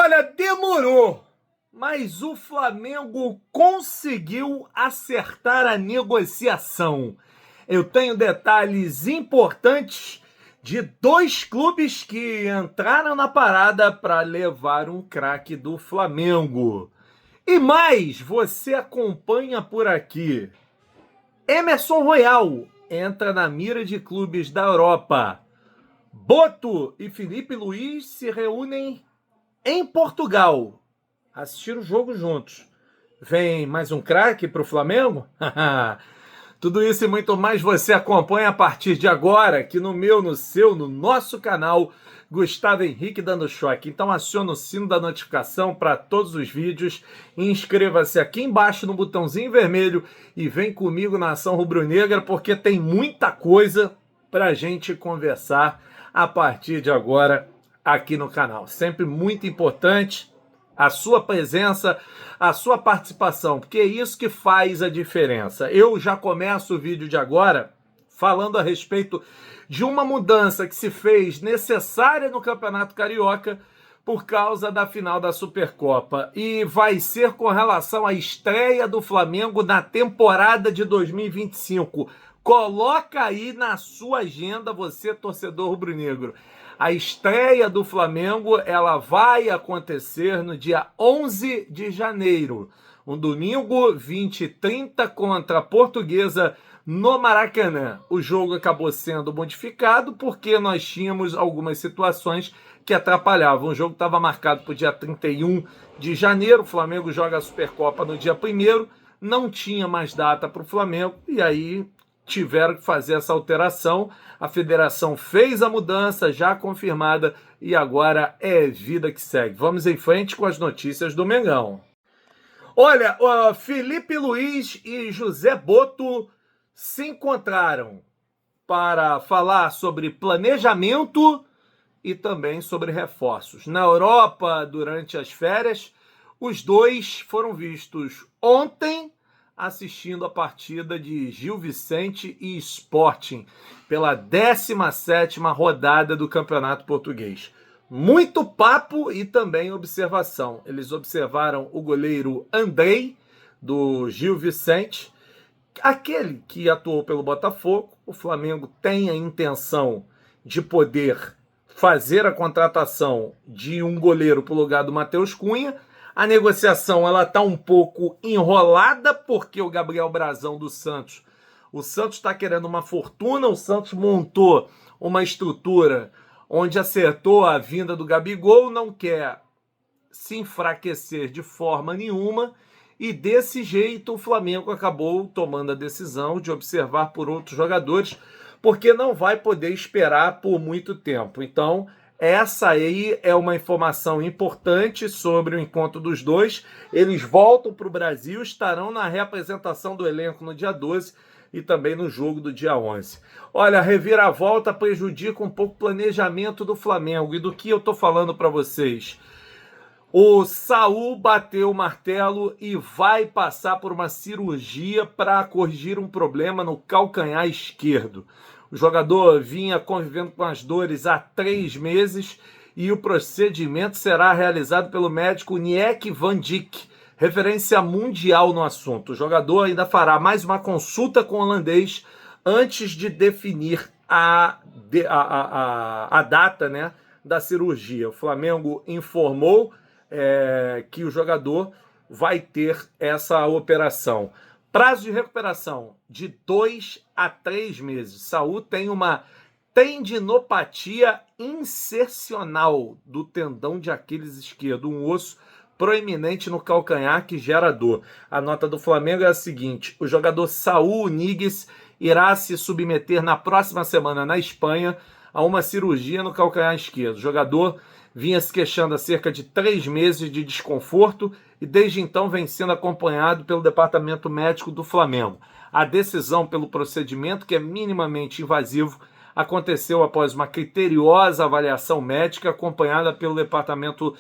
Olha, demorou, mas o Flamengo conseguiu acertar a negociação. Eu tenho detalhes importantes de dois clubes que entraram na parada para levar um craque do Flamengo. E mais, você acompanha por aqui. Emerson Royal entra na mira de clubes da Europa. Boto e Felipe Luiz se reúnem em Portugal. Assistiram o jogo juntos. Vem mais um craque para o Flamengo? Tudo isso e muito mais você acompanha a partir de agora, aqui no meu, no seu, no nosso canal, Gustavo Henrique Dando Choque. Então aciona o sino da notificação para todos os vídeos, inscreva-se aqui embaixo no botãozinho vermelho e vem comigo na Ação Rubro-Negra, porque tem muita coisa para a gente conversar a partir de agora aqui no canal. Sempre muito importante a sua presença, a sua participação, porque é isso que faz a diferença. Eu já começo o vídeo de agora falando a respeito de uma mudança que se fez necessária no Campeonato Carioca por causa da final da Supercopa. E vai ser com relação à estreia do Flamengo na temporada de 2025. Coloca aí na sua agenda, você, torcedor rubro-negro. A estreia do Flamengo, ela vai acontecer no dia 11 de janeiro, um domingo, 20h30, contra a Portuguesa no Maracanã. O jogo acabou sendo modificado porque nós tínhamos algumas situações que atrapalhavam. O jogo estava marcado para o dia 31 de janeiro, o Flamengo joga a Supercopa no dia 1º, não tinha mais data para o Flamengo, e aí tiveram que fazer essa alteração. A federação fez a mudança, já confirmada, e agora é vida que segue. Vamos em frente com as notícias do Mengão. Olha, Felipe Luiz e José Boto se encontraram para falar sobre planejamento e também sobre reforços. Na Europa, durante as férias, os dois foram vistos ontem assistindo a partida de Gil Vicente e Sporting pela 17ª rodada do Campeonato Português. Muito papo e também observação. Eles observaram o goleiro Andrei, do Gil Vicente, aquele que atuou pelo Botafogo. O Flamengo tem a intenção de poder fazer a contratação de um goleiro para o lugar do Matheus Cunha. A negociação ela está um pouco enrolada porque o Gabriel Brazão do Santos, o Santos está querendo uma fortuna, o Santos montou uma estrutura onde acertou a vinda do Gabigol, não quer se enfraquecer de forma nenhuma, e desse jeito o Flamengo acabou tomando a decisão de observar por outros jogadores, porque não vai poder esperar por muito tempo. Então, essa aí é uma informação importante sobre o encontro dos dois. Eles voltam para o Brasil, estarão na reapresentação do elenco no dia 12 e também no jogo do dia 11. Olha, a reviravolta prejudica um pouco o planejamento do Flamengo. E do que eu estou falando para vocês? O Saul bateu o martelo e vai passar por uma cirurgia para corrigir um problema no calcanhar esquerdo. O jogador vinha convivendo com as dores há 3 meses e o procedimento será realizado pelo médico Niek van Dijk, referência mundial no assunto. O jogador ainda fará mais uma consulta com o holandês antes de definir a data, né, da cirurgia. O Flamengo informou que o jogador vai ter essa operação. Prazo de recuperação de 2 a 3 meses. Saul tem uma tendinopatia insercional do tendão de Aquiles esquerdo, um osso proeminente no calcanhar que gera dor. A nota do Flamengo é a seguinte: o jogador Saul Níguez irá se submeter na próxima semana na Espanha a uma cirurgia no calcanhar esquerdo. O jogador vinha se queixando há cerca de 3 meses de desconforto e desde então vem sendo acompanhado pelo departamento médico do Flamengo. A decisão pelo procedimento, que é minimamente invasivo, aconteceu após uma criteriosa avaliação médica acompanhada pelo departamento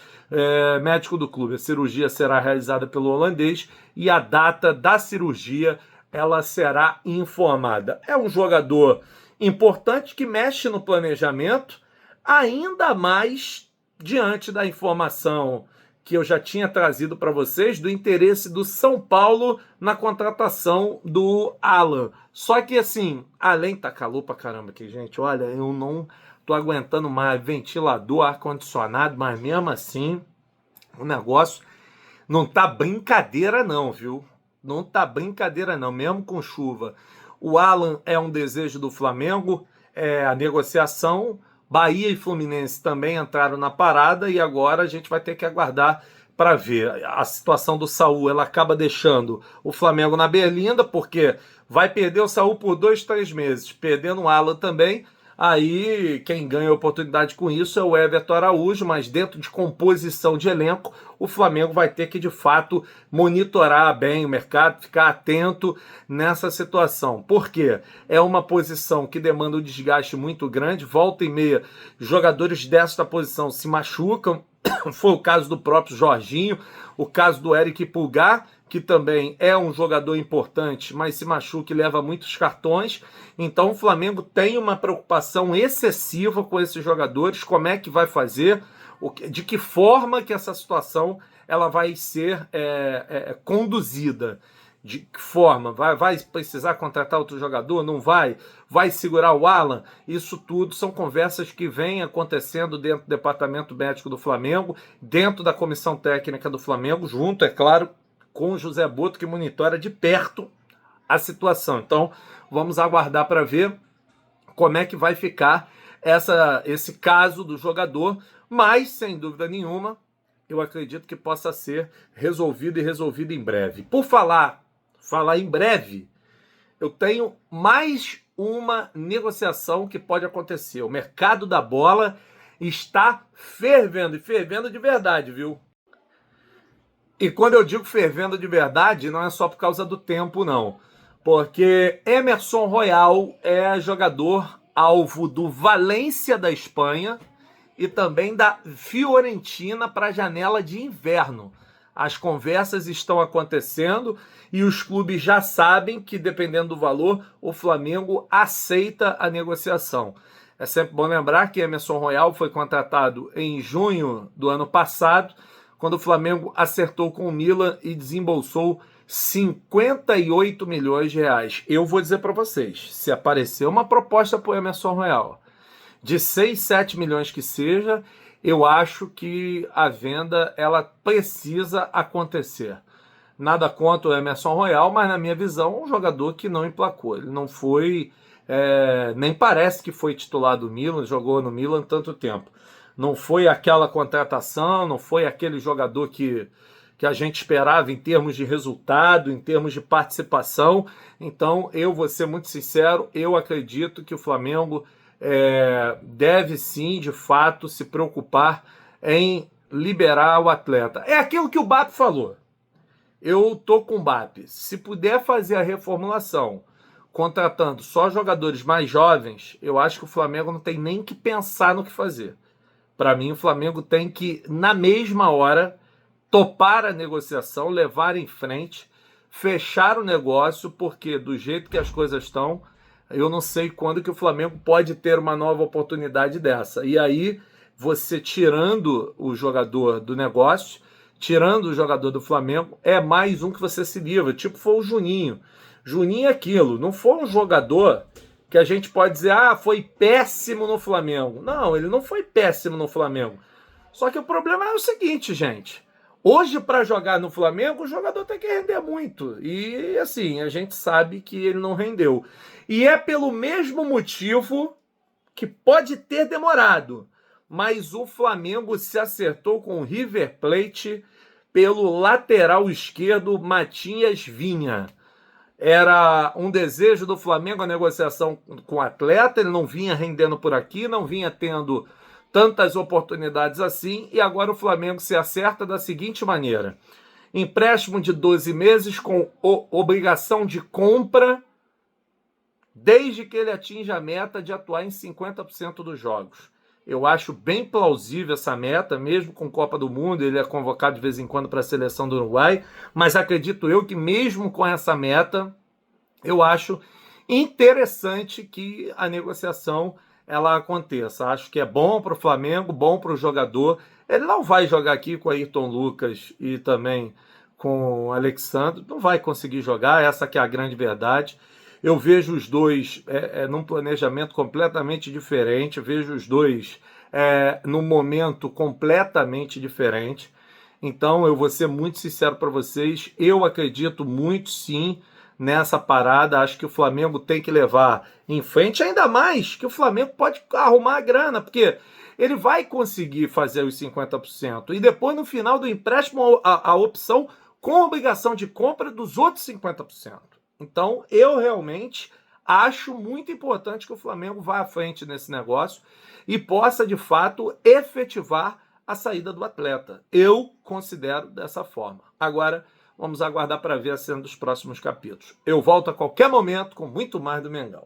médico do clube. A cirurgia será realizada pelo holandês e a data da cirurgia ela será informada. É um jogador importante que mexe no planejamento, ainda mais diante da informação que eu já tinha trazido para vocês do interesse do São Paulo na contratação do Alan. Só que assim, além tá calor pra caramba aqui, gente, olha, eu não tô aguentando mais ventilador, ar-condicionado, mas mesmo assim, o negócio não tá brincadeira não, viu? Não tá brincadeira não, mesmo com chuva. O Alan é um desejo do Flamengo, a negociação. Bahia e Fluminense também entraram na parada e agora a gente vai ter que aguardar para ver. A situação do Saul, ela acaba deixando o Flamengo na berlinda, porque vai perder o Saul por 2, 3 meses, perdendo o Alan também. Aí quem ganha a oportunidade com isso é o Everton Araújo, mas dentro de composição de elenco, o Flamengo vai ter que de fato monitorar bem o mercado, ficar atento nessa situação. Por quê? É uma posição que demanda um desgaste muito grande, volta e meia, jogadores desta posição se machucam. Foi o caso do próprio Jorginho, o caso do Eric Pulgar, que também é um jogador importante, mas se machuca e leva muitos cartões. Então o Flamengo tem uma preocupação excessiva com esses jogadores, como é que vai fazer, de que forma que essa situação ela vai ser conduzida. De que forma? Vai precisar contratar outro jogador? Não vai? Vai segurar o Alan? Isso tudo são conversas que vêm acontecendo dentro do departamento médico do Flamengo, dentro da comissão técnica do Flamengo, junto, é claro, com o José Boto, que monitora de perto a situação. Então, vamos aguardar para ver como é que vai ficar esse caso do jogador, mas, sem dúvida nenhuma, eu acredito que possa ser resolvido e resolvido em breve. Por falar em breve, eu tenho mais uma negociação que pode acontecer. O mercado da bola está fervendo, e fervendo de verdade, viu? E quando eu digo fervendo de verdade, não é só por causa do tempo, não. Porque Emerson Royal é jogador alvo do Valência da Espanha e também da Fiorentina para a janela de inverno. As conversas estão acontecendo e os clubes já sabem que, dependendo do valor, o Flamengo aceita a negociação. É sempre bom lembrar que Emerson Royal foi contratado em junho do ano passado, quando o Flamengo acertou com o Milan e desembolsou 58 milhões de reais. Eu vou dizer para vocês, se aparecer uma proposta para o Emerson Royal de 6, 7 milhões que seja, eu acho que a venda ela precisa acontecer. Nada contra o Emerson Royal, mas na minha visão, um jogador que não emplacou. Ele não foi, nem parece que foi titular do Milan, jogou no Milan tanto tempo. Não foi aquela contratação, não foi aquele jogador que a gente esperava em termos de resultado, em termos de participação. Então, eu vou ser muito sincero, eu acredito que o Flamengo deve sim, de fato, se preocupar em liberar o atleta. É aquilo que o BAP falou. Eu tô com o BAP. Se puder fazer a reformulação contratando só jogadores mais jovens, eu acho que o Flamengo não tem nem que pensar no que fazer. Para mim, o Flamengo tem que, na mesma hora, topar a negociação, levar em frente, fechar o negócio, porque do jeito que as coisas estão, eu não sei quando que o Flamengo pode ter uma nova oportunidade dessa. E aí, você tirando o jogador do negócio, tirando o jogador do Flamengo, é mais um que você se livra. Tipo, foi o Juninho. Juninho é aquilo, não foi um jogador que a gente pode dizer, foi péssimo no Flamengo. Não, ele não foi péssimo no Flamengo. Só que o problema é o seguinte, gente. Hoje, para jogar no Flamengo, o jogador tem que render muito. E, assim, a gente sabe que ele não rendeu. E é pelo mesmo motivo que pode ter demorado. Mas o Flamengo se acertou com o River Plate pelo lateral esquerdo Matias Vinha. Era um desejo do Flamengo a negociação com o atleta, ele não vinha rendendo por aqui, não vinha tendo tantas oportunidades assim, e agora o Flamengo se acerta da seguinte maneira: empréstimo de 12 meses com obrigação de compra desde que ele atinja a meta de atuar em 50% dos jogos. Eu acho bem plausível essa meta, mesmo com Copa do Mundo, ele é convocado de vez em quando para a seleção do Uruguai, mas acredito eu que mesmo com essa meta, eu acho interessante que a negociação ela aconteça. Acho que é bom para o Flamengo, bom para o jogador, Ele não vai jogar aqui com o Ayrton Lucas e também com o Alexandre, não vai conseguir jogar, essa que é a grande verdade. Eu vejo os dois num planejamento completamente diferente, vejo os dois num momento completamente diferente. Então eu vou ser muito sincero para vocês, eu acredito muito sim nessa parada, acho que o Flamengo tem que levar em frente, ainda mais que o Flamengo pode arrumar a grana, porque ele vai conseguir fazer os 50% e depois no final do empréstimo a opção com obrigação de compra dos outros 50%. Então eu realmente acho muito importante que o Flamengo vá à frente nesse negócio e possa de fato efetivar a saída do atleta. Eu considero dessa forma. Agora, vamos aguardar para ver a cena dos próximos capítulos. Eu volto a qualquer momento com muito mais do Mengão.